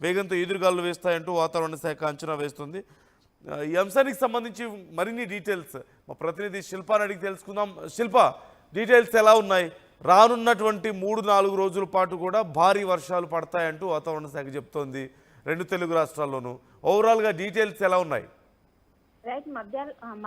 వేగంతో ఈదురుగాలు వేస్తాయంటూ వాతావరణ శాఖ అంచనా వేస్తుంది. ఈ అంశానికి సంబంధించి మరిన్ని డీటెయిల్స్ మా ప్రతినిధి శిల్పాని అడిగి తెలుసుకుందాం. శిల్ప, డీటెయిల్స్ ఎలా ఉన్నాయి? రానున్నటువంటి 3-4 రోజుల పాటు కూడా భారీ వర్షాలు పడతాయంటూ వాతావరణ శాఖ చెప్తోంది 2 తెలుగు రాష్ట్రాల్లోనూ. ఓవరాల్గా డీటెయిల్స్ ఎలా ఉన్నాయి? రైట్.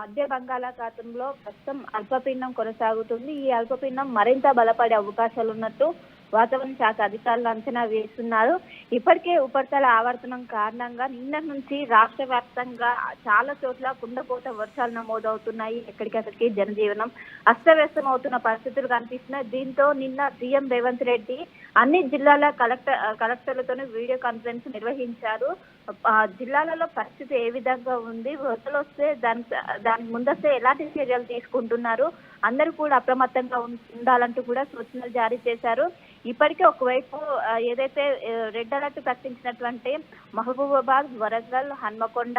మధ్య బంగాళాఖాతంలో ప్రస్తుతం అల్పపీడనం కొనసాగుతుంది. ఈ అల్పపీడనం మరింత బలపడే అవకాశాలు ఉన్నట్టు వాతావరణ శాఖ అధికారులు అంచనా వేస్తున్నారు. ఇప్పటికే ఉపరితల ఆవర్తనం కారణంగా నిన్న నుంచి రాష్ట్ర వ్యాప్తంగా చాలా చోట్ల కుండపోత వర్షాలు నమోదవుతున్నాయి. ఎక్కడికక్కడికి జనజీవనం అస్తవ్యస్తం అవుతున్న పరిస్థితులు కనిపిస్తున్నాయి. దీంతో నిన్న సీఎం రేవంత్ రెడ్డి అన్ని జిల్లాల కలెక్టర్లతోనే వీడియో కాన్ఫరెన్స్ నిర్వహించారు. జిల్లాలలో పరిస్థితి ఏ విధంగా ఉంది, వరదలు వస్తే దానికి ముందస్తే ఎలాంటి చర్యలు తీసుకుంటున్నారు, అందరూ కూడా అప్రమత్తంగా ఉండాలంటూ కూడా సూచనలు జారీ చేశారు. ఇప్పటికే ఒకవైపు ఏదైతే రెడ్ అలర్ట్ ప్రకటించినటువంటి మహబూబాబాద్, వరంగల్, హన్మకొండ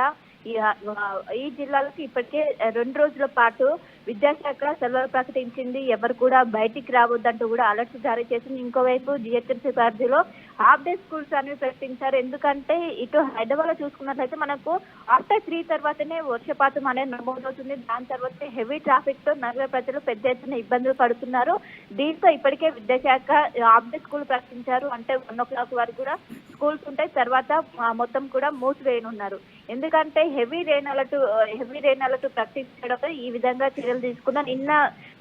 ఈ జిల్లాలకు ఇప్పటికే 2 రోజుల పాటు విద్యాశాఖ సెలవులు ప్రకటించింది. ఎవరు కూడా బయటికి రావద్దంటూ కూడా అలర్ట్స్ జారీ చేసింది. ఇంకోవైపు జిహెచ్ఎంసీ పరిధిలో హాఫ్ డే స్కూల్స్ అనేవి ప్రకటించారు. ఎందుకంటే ఇటు హైదరాబాద్ లో చూసుకున్నట్లయితే మనకు ఆఫ్టర్ 3 తర్వాతనే వర్షపాతం అనేది నమోదవుతుంది. దాని తర్వాత హెవీ ట్రాఫిక్ తో నగర ప్రజలు పెద్ద ఎత్తున ఇబ్బందులు పడుతున్నారు. దీంతో ఇప్పటికే విద్యాశాఖ హాఫ్ డే స్కూల్ ప్రకటించారు. అంటే 1 o'clock వరకు కూడా స్కూల్స్ ఉంటాయి. తర్వాత మొత్తం కూడా మూసివేయనున్నారు. ఎందుకంటే హెవీ రెయిన్ అలర్ట్ ప్రకటించడంతో ఈ విధంగా చర్యలు తీసుకున్న నిన్న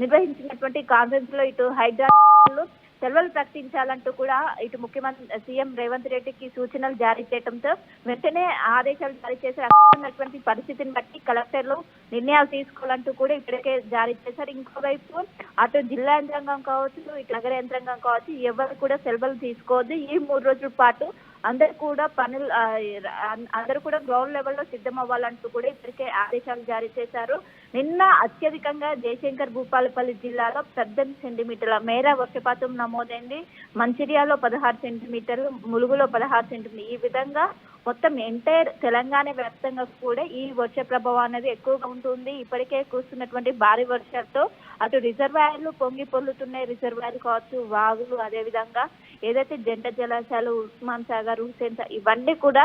నిర్వహించినటువంటి కాన్ఫరెన్స్ లో ఇటు హైదరాబాద్ సెలవులు ప్రకటించాలంటూ కూడా ఇటు ముఖ్యమంత్రి సీఎం రేవంత్ రెడ్డికి సూచనలు జారీ చేయడంతో వెంటనే ఆదేశాలు జారీ చేసి అక్కడ పరిస్థితిని బట్టి కలెక్టర్లు నిర్ణయాలు తీసుకోవాలంటూ కూడా ఇప్పటికే జారీ చేశారు. ఇంకోవైపు అటు జిల్లా యంత్రాంగం కావచ్చు, ఇటు నగర యంత్రాంగం కావచ్చు, ఎవరు కూడా సెలవులు తీసుకోవద్దు. ఈ 3 రోజుల పాటు అందరూ కూడా గ్రౌండ్ లెవెల్లో సిద్ధం అవ్వాలంటూ కూడా ఇప్పటికే ఆదేశాలు జారీ చేశారు. నిన్న అత్యధికంగా జయశంకర్ భూపాలపల్లి జిల్లాలో 18 సెంటీమీటర్ల మేర వర్షపాతం నమోదైంది. మంచిర్యాలలో 16 సెంటీమీటర్లు, ములుగులో 16 సెంటీమీటర్లు. ఈ విధంగా మొత్తం ఎంటైర్ తెలంగాణ వ్యాప్తంగా కూడా ఈ వర్ష ప్రభావం అనేది ఎక్కువగా ఉంటుంది. ఇప్పటికే కురుస్తున్నటువంటి భారీ వర్షాలతో అటు రిజర్వాయర్లు పొంగి పొర్లుతున్నాయి. రిజర్వాయర్ కావచ్చు, వాగులు, అదేవిధంగా ఏదైతే జంట జలాశయాలు ఉస్మాన్ సాగర్, హుస్సేన్ సాగర్ ఇవన్నీ కూడా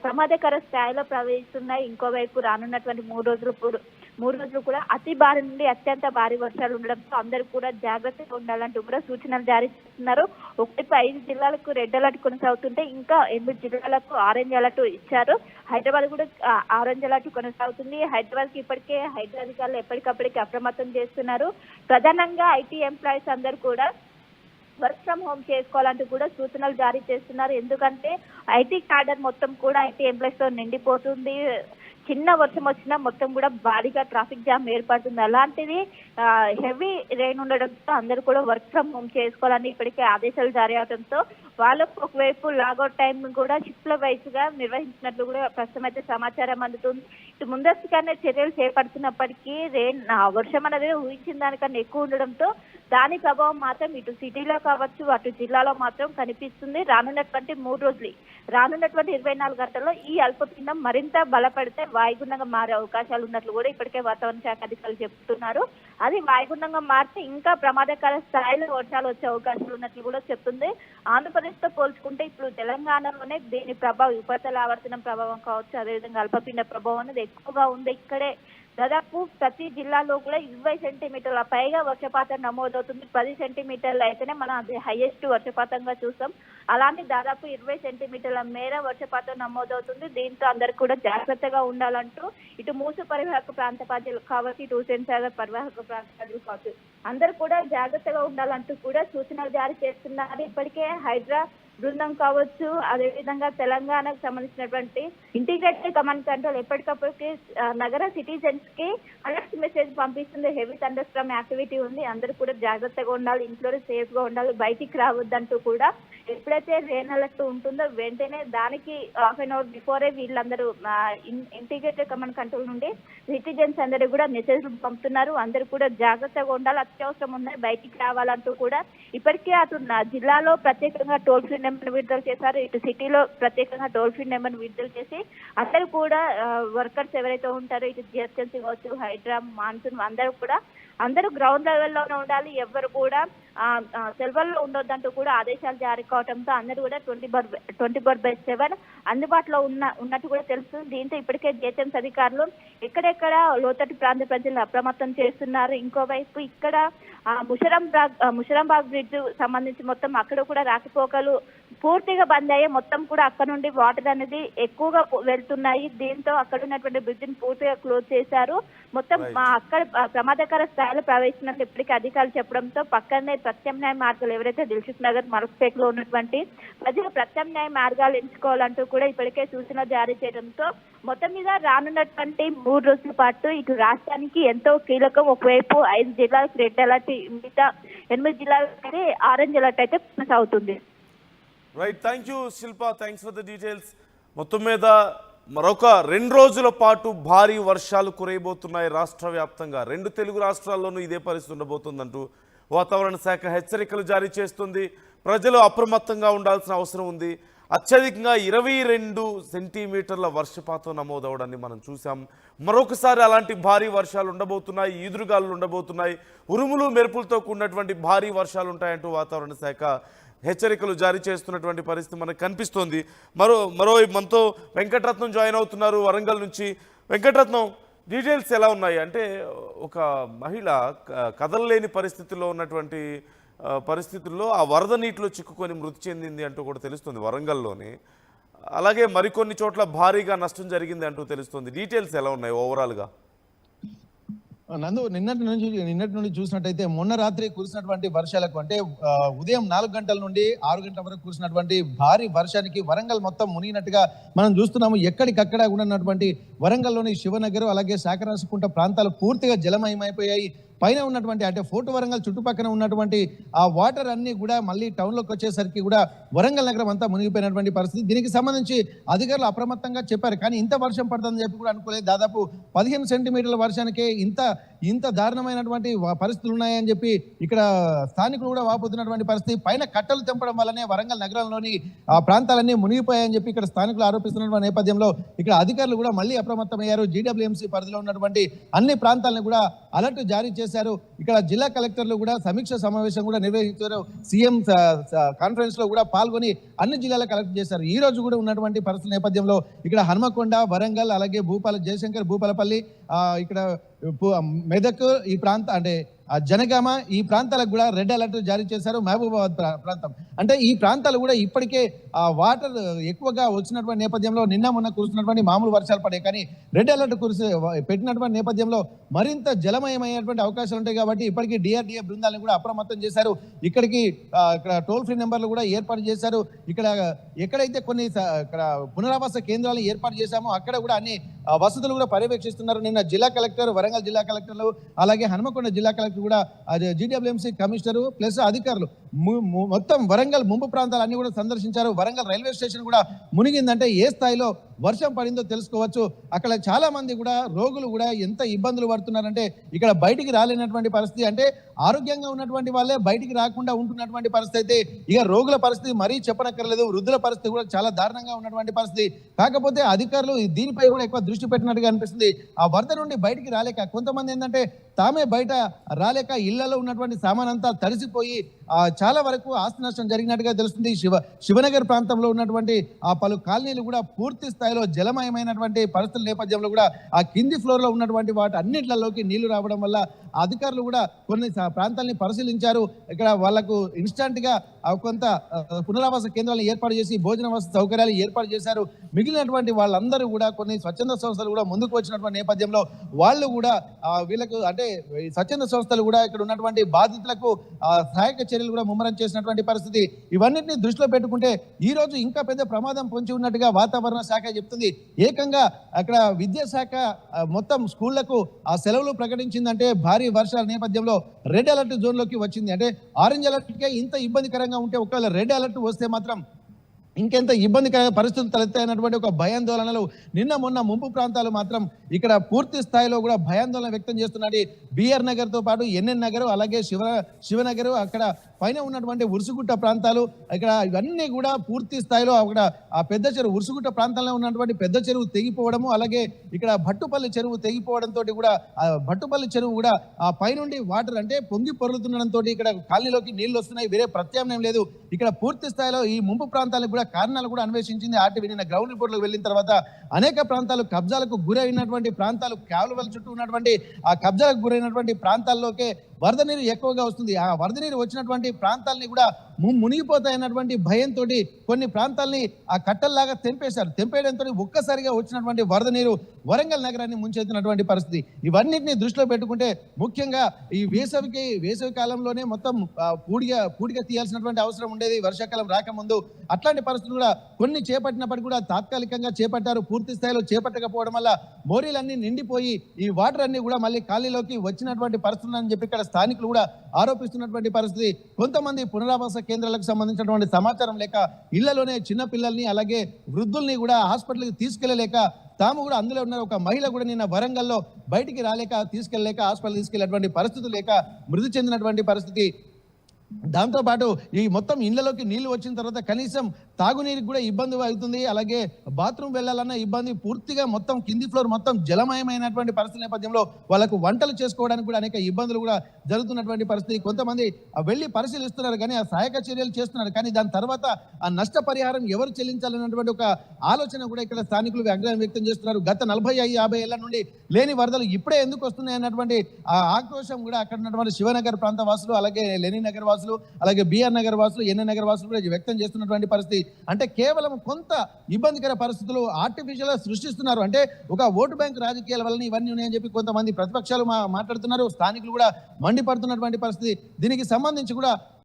ప్రమాదకర స్థాయిలో ప్రవహిస్తున్నాయి. ఇంకోవైపు రానున్నటువంటి 3 రోజులు కూడా అతి భారీ నుండి అత్యంత భారీ వర్షాలు ఉండడంతో అందరూ కూడా జాగ్రత్తగా ఉండాలంటూ కూడా సూచనలు జారీ చేస్తున్నారు. ఒకవైపు 5 జిల్లాలకు రెడ్ అలర్ట్ కొనసాగుతుంటే ఇంకా 8 జిల్లాలకు ఆరెంజ్ అలర్ట్ ఇచ్చారు. హైదరాబాద్ కూడా ఆరెంజ్ అలర్ట్ కొనసాగుతుంది. హైదరాబాద్ కి ఇప్పటికే హైదరాబాద్ అధికారులు ఎప్పటికప్పటికి అప్రమత్తం చేస్తున్నారు. ప్రధానంగా ఐటీ ఎంప్లాయీస్ అందరూ కూడా వర్క్ ఫ్రమ్ హోమ్ చేసుకోవాలంటూ కూడా సూచనలు జారీ చేస్తున్నారు. ఎందుకంటే ఐటీ క్యాడర్ మొత్తం కూడా ఐటీ ఎంప్లాయీస్ తో నిండిపోతుంది. చిన్న వర్షం వచ్చినా మొత్తం కూడా భారీగా ట్రాఫిక్ జామ్ ఏర్పడుతుంది. అలాంటిది హెవీ రెయిన్ ఉండడంతో అందరూ కూడా వర్క్ ఫ్రమ్ హోమ్ చేసుకోవాలని ఇప్పటికే ఆదేశాలు జారీ అవడంతో వాళ్ళకు ఒకవైపు లాగౌట్ టైం కూడా షిఫ్ట్ల వైజ్ గా నిర్వహించినట్లు కూడా ప్రస్తుతం అయితే సమాచారం అందుతుంది. ఇటు ముందస్తుగానే చర్యలు చేపడుతున్నప్పటికీ వర్షం అనేది ఊహించిన దానికన్నా ఎక్కువ ఉండడంతో దాని ప్రభావం మాత్రం ఇటు సిటీలో కావచ్చు, అటు జిల్లాలో మాత్రం కనిపిస్తుంది. రానున్నటువంటి 24 గంటల్లో ఈ అల్పపీడనం మరింత బలపడితే వాయుగుండంగా మారే అవకాశాలు ఉన్నట్లు కూడా ఇప్పటికే వాతావరణ శాఖ అధికారులు చెప్తున్నారు. అది వాయుగుండంగా మారితే ఇంకా ప్రమాదకర స్థాయిలో వర్షాలు వచ్చే అవకాశాలు ఉన్నట్లు కూడా చెప్తుంది. ఆంధ్రప్రదేశ్ తో పోల్చుకుంటే ఇప్పుడు తెలంగాణలోనే దీని ప్రభావం, ఉపరితల ఆవర్తనం ప్రభావం కావచ్చు, అదేవిధంగా అల్పపీడన ప్రభావం అనేది ఎక్కువగా ఉంది. ఇక్కడే దాదాపు ప్రతి జిల్లాలో కూడా 20 సెంటీమీటర్ల పైగా వర్షపాతం నమోదవుతుంది. 10 సెంటీమీటర్లు అయితేనే మనం అది హైయెస్ట్ వర్షపాతంగా చూస్తాం. అలానే దాదాపు 20 సెంటీమీటర్ల మేర వర్షపాతం నమోదవుతుంది. దీంతో అందరూ కూడా జాగ్రత్తగా ఉండాలంటూ ఇటు మూసి పరివాహక ప్రాంత ప్రజలు కావచ్చు, ఇటు హుస్సేన్ సాగర్ పరివాహక ప్రాంత ప్రజలు కావచ్చు, అందరూ కూడా జాగ్రత్తగా ఉండాలంటూ కూడా సూచనలు జారీ చేస్తున్నారు. ఇప్పటికే హైదరాబాద్ బృందం కావచ్చు, అదేవిధంగా తెలంగాణకు సంబంధించినటువంటి ఇంటిగ్రేటెడ్ కమాండ్ కంట్రోల్ ఎప్పటికప్పటికి నగర సిటిజన్స్ కి అలర్ట్ మెసేజ్ పంపిస్తుంది. హెవీ థండర్ స్టార్మ్ యాక్టివిటీ ఉంది, అందరూ కూడా జాగ్రత్తగా ఉండాలి, ఇంట్లోనే సేఫ్ గా ఉండాలి, బయటికి రావద్దంటూ కూడా ఎప్పుడైతే రెయిన్ అలర్ట్ ఉంటుందో వెంటనే దానికి హాఫ్ అన్ అవర్ బిఫోరే వీళ్ళందరూ ఇంటిగ్రేటెడ్ కమాండ్ కంట్రోల్ నుండి సిటిజన్స్ అందరూ కూడా మెసేజ్లు పంపుతున్నారు. అందరూ కూడా జాగ్రత్తగా ఉండాలి, అత్యవసరం ఉన్నాయి బయటికి రావాలంటూ కూడా ఇప్పటికే అటు జిల్లాలో ప్రత్యేకంగా టోల్ ఫ్రీ నెంబర్ విడుదల చేశారు. ఇటు సిటీలో ప్రత్యేకంగా టోల్ ఫ్రీ నెంబర్ విడుదల చేసి అందరూ కూడా వర్కర్స్ ఎవరైతే ఉంటారో ఇటు జిహెచ్ఎంసీ కావచ్చు, హైడ్రా, మాన్సూన్ అందరూ గ్రౌండ్ లెవెల్లోనే ఉండాలి. ఎవరు కూడా సెలవుల్లో ఉండొద్దంటూ కూడా ఆదేశాలు జారీ కావడంతో అందరూ కూడా 24/7 అందుబాటులో ఉన్నట్టు కూడా తెలుస్తుంది. దీంతో ఇప్పటికే జిహెచ్ఎంసీ అధికారులు ఎక్కడెక్కడ లోతట్టు ప్రాంత ప్రజలను అప్రమత్తం చేస్తున్నారు. ఇంకోవైపు ఇక్కడ ముషరంబాగ్ బ్రిడ్జ్ సంబంధించి మొత్తం అక్కడ కూడా రాకపోకలు పూర్తిగా బంద్ అయ్యాయి. మొత్తం కూడా అక్కడ నుండి వాటర్ అనేది ఎక్కువగా వెళ్తున్నాయి. దీంతో అక్కడ ఉన్నటువంటి బ్రిడ్జ్ ని పూర్తిగా క్లోజ్ చేశారు. మొత్తం అక్కడ ప్రమాదకర స్థాయిలో ప్రవేశించినట్టు ఇప్పటికీ అధికారులు చెప్పడంతో పక్కనే ప్రత్యామ్నాయ మార్గాలు ఎవరైతే దిల్సుఖ్ నగర్ మరొకపేట లో ఉన్నటువంటి ప్రజలు ప్రత్యామ్నాయ మార్గాలు ఎంచుకోవాలంటూ కూడా ఇప్పటికే సూచన జారీ చేయడంతో మొత్తం మీద రానున్నటువంటి 3 రోజుల పాటు ఇటు రాష్ట్రానికి ఎంతో కీలకం. ఒకవైపు 5 జిల్లాలకు రెడ్ అలర్ట్, మిగతా 8 జిల్లాలకి ఆరెంజ్ అలర్ట్ అయితే కొనసాగుతుంది. Right, thank you Shilpa, thanks for the details. మొత్తం మీద మరొక 2 రోజుల పాటు భారీ వర్షాలు కురియబోతున్నాయి రాష్ట్ర వ్యాప్తంగా. 2 తెలుగు రాష్ట్రాల్లోనూ ఇదే పరిస్థితి ఉండబోతుందంటూ వాతావరణ శాఖ హెచ్చరికలు జారీ చేస్తుంది. ప్రజలు అప్రమత్తంగా ఉండాల్సిన అవసరం ఉంది. అత్యధికంగా 22 సెంటీమీటర్ల వర్షపాతం నమోదవడాన్ని మనం చూసాం. మరొకసారి అలాంటి భారీ వర్షాలు ఉండబోతున్నాయి, ఈదురుగాలు ఉండబోతున్నాయి, ఉరుములు మెరుపులతో కూడినటువంటి భారీ వర్షాలు ఉంటాయంటూ వాతావరణ శాఖ హెచ్చరికలు జారీ చేస్తున్నటువంటి పరిస్థితి మనకు కనిపిస్తోంది. మరోవైపు మనతో వెంకటరత్నం జాయిన్ అవుతున్నారు వరంగల్ నుంచి. వెంకటరత్నం, డీటెయిల్స్ ఎలా ఉన్నాయి? అంటే ఒక మహిళ కదలలేని పరిస్థితుల్లో ఉన్నటువంటి పరిస్థితుల్లో ఆ వరద నీటిలో చిక్కుకొని మృతి చెందింది అంటూ కూడా తెలుస్తుంది వరంగల్లోని. అలాగే మరికొన్ని చోట్ల భారీగా నష్టం జరిగింది అంటూ తెలుస్తుంది. డీటెయిల్స్ ఎలా ఉన్నాయి ఓవరాల్గా? నందు, నిన్నటి నుండి చూసినట్టయితే మొన్న రాత్రి కురిసినటువంటి వర్షాలకు, అంటే ఉదయం 4 గంటల నుండి 6 గంటల వరకు కురిసినటువంటి భారీ వర్షానికి వరంగల్ మొత్తం మునిగినట్టుగా మనం చూస్తున్నాము. ఎక్కడికక్కడ ఉన్నటువంటి వరంగల్లోని శివనగర్ అలాగే శాఖరాసుకుంట ప్రాంతాలు పూర్తిగా జలమయమైపోయాయి. పైన ఉన్నటువంటి అంటే ఫోర్ట్ వరంగల్ చుట్టుపక్కల ఉన్నటువంటి ఆ వాటర్ అన్ని కూడా మళ్ళీ టౌన్లోకి వచ్చేసరికి కూడా వరంగల్ నగరం అంతా మునిగిపోయినటువంటి పరిస్థితి. దీనికి సంబంధించి అధికారులు అప్రమత్తంగా చెప్పారు, కానీ ఇంత వర్షం పడుతుందని చెప్పి కూడా అనుకోలేదు. దాదాపు 15 సెంటీమీటర్ల వర్షానికే ఇంత దారుణమైనటువంటి పరిస్థితులు ఉన్నాయని చెప్పి ఇక్కడ స్థానికులు కూడా వాపోతున్నటువంటి పరిస్థితి. పైన కట్టలు తెంపడం వల్లనే వరంగల్ నగరంలోని ఆ ప్రాంతాలన్నీ మునిగిపోయాయని చెప్పి ఇక్కడ స్థానికులు ఆరోపిస్తున్నటువంటి నేపథ్యంలో ఇక్కడ అధికారులు కూడా మళ్ళీ అప్రమత్తమయ్యారు. జీడబ్ల్యూఎంసీ పరిధిలో ఉన్నటువంటి అన్ని ప్రాంతాలను కూడా అలర్ట్ జారీ చేశారు. ఇక్కడ జిల్లా కలెక్టర్లు కూడా సమీక్ష సమావేశం కూడా నిర్వహించారు. సీఎం కాన్ఫరెన్స్ లో కూడా పాల్గొని అన్ని జిల్లాలకు కలెక్ట్ చేశారు. ఈ రోజు కూడా ఉన్నటువంటి పరిస్థితి నేపథ్యంలో ఇక్కడ హన్మకొండ, వరంగల్, అలాగే జయశంకర్, భూపాలపల్లి, ఇక్కడ మెదక్ ఈ ప్రాంత అంటే జనగామ ఈ ప్రాంతాలకు కూడా రెడ్ అలర్ట్ జారీ చేశారు. మహబూబాబాద్ ప్రాంతం అంటే ఈ ప్రాంతాలు కూడా ఇప్పటికే వాటర్ ఎక్కువగా వచ్చినటువంటి నేపథ్యంలో నిన్న మొన్న కురుస్తున్నటువంటి మామూలు వర్షాలు పడే, కానీ రెడ్ అలర్ట్ పెట్టినటువంటి నేపథ్యంలో మరింత జలమయమైనటువంటి అవకాశాలు ఉంటాయి. కాబట్టి ఇప్పటికీ డిఆర్డీఏ బృందాలను కూడా అప్రమత్తం చేశారు. ఇక్కడ టోల్ ఫ్రీ నెంబర్లు కూడా ఏర్పాటు చేశారు. ఎక్కడైతే కొన్ని ఇక్కడ పునరావాస కేంద్రాలను ఏర్పాటు చేశామో అక్కడ కూడా అన్ని వసతులు కూడా పర్యవేక్షిస్తున్నారు. నిన్న జిల్లా కలెక్టర్, వరంగల్ జిల్లా కలెక్టర్లు అలాగే హన్మకొండ జిల్లా కలెక్టర్ కూడా జీడబ్ల్యూఎంసీ కమిషనర్ ప్లస్ అధికారులు మొత్తం వరంగల్ ముంపు ప్రాంతాలన్నీ కూడా సందర్శించారు. వరంగల్ రైల్వే స్టేషన్ కూడా మునిగిందంటే ఏ స్థాయిలో వర్షం పడిందో తెలుసుకోవచ్చు. అక్కడ చాలా మంది కూడా రోగులు కూడా ఎంత ఇబ్బందులు పడుతున్నారంటే ఇక్కడ బయటికి రాలేనటువంటి పరిస్థితి. అంటే ఆరోగ్యంగా ఉన్నటువంటి వాళ్ళే బయటికి రాకుండా ఉంటున్నటువంటి పరిస్థితి. అయితే ఇక రోగుల పరిస్థితి మరీ చెప్పనక్కర్లేదు. వృద్ధుల పరిస్థితి కూడా చాలా దారుణంగా ఉన్నటువంటి పరిస్థితి. కాకపోతే అధికారులు దీనిపై కూడా ఎక్కువ దృష్టి పెట్టినట్టుగా అనిపిస్తుంది. ఆ వరద నుండి బయటికి రాలేక కొంతమంది ఏంటంటే తామే బయట రాలేక ఇళ్లలో ఉన్నటువంటి సామాన్ అంతా తడిసిపోయి చాలా వరకు ఆస్తి నష్టం జరిగినట్టుగా తెలుస్తుంది. శివనగర్ ప్రాంతంలో ఉన్నటువంటి ఆ పలు కాలనీలు కూడా పూర్తి స్థాయిలో జలమయమైనటువంటి పరిస్థితుల నేపథ్యంలో కూడా ఆ కింది ఫ్లోర్ లో ఉన్నటువంటి వాటి అన్నిట్లలోకి నీళ్లు రావడం వల్ల అధికారులు కూడా కొన్ని ప్రాంతాలని పరిశీలించారు. ఇక్కడ వాళ్లకు ఇన్స్టంట్ గా కొంత పునరావాస కేంద్రాలను ఏర్పాటు చేసి భోజన వసతి సౌకర్యాలు ఏర్పాటు చేశారు. మిగిలినటువంటి వాళ్ళందరూ కూడా కొన్ని స్వచ్ఛంద సంస్థలు కూడా ముందుకు వచ్చినటువంటి నేపథ్యంలో వాళ్ళు కూడా వీళ్ళకు అంటే స్వచ్ఛంద సంస్థలు కూడా ఇక్కడ ఉన్నటువంటి బాధితులకు సహాయక చర్యలు కూడా ముమ్మరం చేసినటువంటి పరిస్థితి. ఇవన్నిటిని దృష్టిలో పెట్టుకుంటే ఈ రోజు ఇంకా పెద్ద ప్రమాదం పొంచి ఉన్నట్టుగా వాతావరణ శాఖ చెప్తుంది. ఏకంగా అక్కడ విద్యాశాఖ మొత్తం స్కూళ్లకు ఆ సెలవులు ప్రకటించిందంటే భారీ వర్షాల నేపథ్యంలో రెడ్ అలర్ట్ జోన్ లోకి వచ్చింది. అంటే ఆరెంజ్ అలర్ట్ కే ఇంత ఇబ్బందికరంగా ఉంటే ఒకవేళ రెడ్ అలర్ట్ వస్తే మాత్రం ఇంకెంత ఇబ్బందికర పరిస్థితులు తలెత్తాయన్నటువంటి ఒక భయాందోళనలు నిన్న మొన్న ముంపు ప్రాంతాలు మాత్రం ఇక్కడ పూర్తి స్థాయిలో కూడా భయాందోళన వ్యక్తం చేస్తున్నాడు. బిఆర్ నగర్ తో పాటు ఎన్ఎన్ నగర్ అలాగే శివనగర్ అక్కడ పైన ఉన్నటువంటి ఉరుసుగుట్ట ప్రాంతాలు ఇక్కడ ఇవన్నీ కూడా పూర్తి స్థాయిలో అక్కడ ఆ పెద్ద చెరువు ఉరుసుగుట్ట ప్రాంతంలో ఉన్నటువంటి పెద్ద చెరువు తెగిపోవడము, అలాగే ఇక్కడ భట్టుపల్లి చెరువు తెగిపోవడంతో కూడా ఆ భట్టుపల్లి చెరువు కూడా ఆ పైనుండి వాటర్ అంటే పొంగి పొరులుతుండడంతో ఇక్కడ కాలనీలోకి నీళ్లు వస్తున్నాయి. వేరే ప్రత్యామ్నాయం లేదు. ఇక్కడ పూర్తి స్థాయిలో ఈ ముంపు ప్రాంతాలకు కూడా కారణాలు కూడా అన్వేషించింది ఆర్టీవీ. నిన్న గ్రౌండ్ రిపోర్ట్లకు వెళ్ళిన తర్వాత అనేక ప్రాంతాలు కబ్జాలకు గురైనటువంటి ప్రాంతాలు, కాలువల చుట్టూ ఉన్నటువంటి ఆ కబ్జాలకు గురైనటువంటి ప్రాంతాల్లోకే వరద నీరు ఎక్కువగా వస్తుంది. ఆ వరద నీరు వచ్చినటువంటి ప్రాంతాలని కూడా మునిగిపోతాయన్నటువంటి భయంతో కొన్ని ప్రాంతాలని ఆ కట్టల్లాగా తెంపేశారు. తెంపేయడంతో ఒక్కసారిగా వచ్చినటువంటి వరద నీరు వరంగల్ నగరాన్ని ముంచెత్తినటువంటి పరిస్థితి. ఇవన్నిటిని దృష్టిలో పెట్టుకుంటే ముఖ్యంగా ఈ వేసవి కాలంలోనే మొత్తం పూడిగా తీయాల్సినటువంటి అవసరం ఉండేది వర్షాకాలం రాకముందు. అట్లాంటి పరిస్థితులు కూడా కొన్ని చేపట్టినప్పటికీ కూడా తాత్కాలికంగా చేపట్టారు. పూర్తి స్థాయిలో చేపట్టకపోవడం వల్ల మోరీలన్నీ నిండిపోయి ఈ వాటర్ అన్ని కూడా మళ్ళీ ఖాళీలోకి వచ్చినటువంటి పరిస్థితులు అని చెప్పి ఇక్కడ స్థానికులు కూడా ఆరోపిస్తున్నటువంటి పరిస్థితి. కొంతమంది పునరావాస కేంద్రాలకు సంబంధించినటువంటి సమాచారం లేక ఇళ్లలోనే చిన్న పిల్లల్ని అలాగే వృద్ధుల్ని కూడా హాస్పిటల్కి తీసుకెళ్లలేక తాము కూడా అందులో ఉన్న ఒక మహిళ కూడా నిన్న వరంగల్లో బయటికి రాలేక తీసుకెళ్లలేక హాస్పిటల్ తీసుకెళ్లేటువంటి పరిస్థితి లేక మృతి చెందినటువంటి పరిస్థితి. దాంతోపాటు ఈ మొత్తం ఇళ్లలోకి నీళ్లు వచ్చిన తర్వాత కనీసం తాగునీరికి కూడా ఇబ్బంది అవుతుంది. అలాగే బాత్రూమ్ వెళ్ళాలన్న ఇబ్బంది. పూర్తిగా మొత్తం కింది ఫ్లోర్ మొత్తం జలమయమైనటువంటి పరిస్థితి నేపథ్యంలో వాళ్ళకు వంటలు చేసుకోవడానికి కూడా అనేక ఇబ్బందులు కూడా జరుగుతున్నటువంటి పరిస్థితి. కొంతమంది వెళ్ళి పరిశీలిస్తున్నారు కానీ ఆ సహాయక చర్యలు చేస్తున్నారు కానీ దాని తర్వాత ఆ నష్టపరిహారం ఎవరు చెల్లించాలన్నటువంటి ఒక ఆలోచన కూడా ఇక్కడ స్థానికులు ఆగ్రహం వ్యక్తం చేస్తున్నారు. గత 40-50 ఏళ్ల నుండి లేని వరదలు ఇప్పుడే ఎందుకు వస్తున్నాయి అన్నటువంటి ఆ ఆక్రోశం కూడా అక్కడ ఉన్నటువంటి శివనగర్ ప్రాంత వాసులు, అలాగే లెనిన్ నగర్ వాసులు, అలాగే బిఆర్ నగర్ వాసులు, ఎన్ఎన్ నగర్ వాసులు కూడా వ్యక్తం చేస్తున్నటువంటి పరిస్థితి. అంటే కేవలం కొంత ఇబ్బందికర పరిస్థితులు ఆర్టిఫిషియల్ గా సృష్టిస్తున్నారు. అంటే ఒక ఓటు బ్యాంక్ రాజకీయాల వలన ఇవన్నీ ఉన్నాయని చెప్పి కొంతమంది ప్రతిపక్షాలు మాట్లాడుతున్నారు. స్థానికులు కూడా మండిపడుతున్నటువంటి పరిస్థితి. దీనికి సంబంధించి కూడా